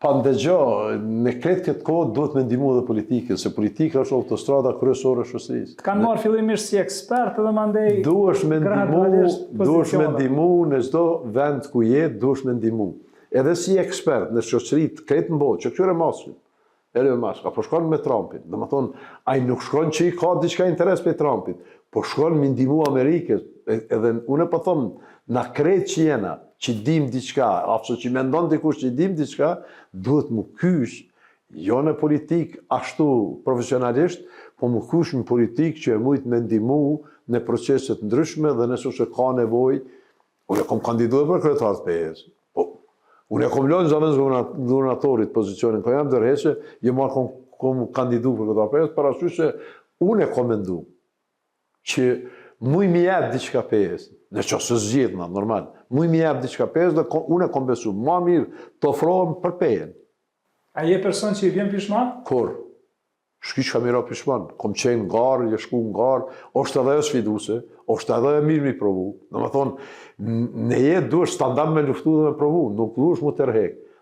Pa ndëgjo, në kretë këtë kohë duhet me ndihmu dhe politikën, se politika është autostrada kryesore e shoqërisë. Kanë marrë fillimisht si ekspert edhe mandej Duhesh me ndihmu në çdo vend ku je, duhesh me ndihmu. Edhe si ekspert në shoqëritë kretë në botë, që këtyre maskin, Elon Musk, apo shkon me Trumpin, domethënë ai nuk shkon që i ka diçka interes për Trumpit, po shkon me ndihmu Amerikës, edhe unë po them, na kretë që jena, që dim diçka, apo që mendon dikush që dim diçka, duhet mu kysh, jo në politik ashtu profesionalisht, po mu kysh në politik që e mujt me ndihmu në proceset ndryshme dhe nëse që ka nevojë. Unë kom kandiduar për kryetar të PS. Po, unë kom lënë zëvendës guvernatorit pozicionin, ko jam dërheqe, jo marrë kom kandidu për kryetar të PS, parasysh se unë kom mendu që muj mi jep diçka PS, në që se zgjidhna, normal, muj mi jep diçka PS dhe unë kom besu, ma mirë të ofrohem për pejen. A je person që i vjen pishman? Kur? Shki që ka mira pishman, kom qenë garë, je shku në garë, është edhe e sfiduse, është edhe e mirë mi provu. Në më thonë, në jetë duesh standard me luftu dhe me provu, nuk duesh mu tërhek.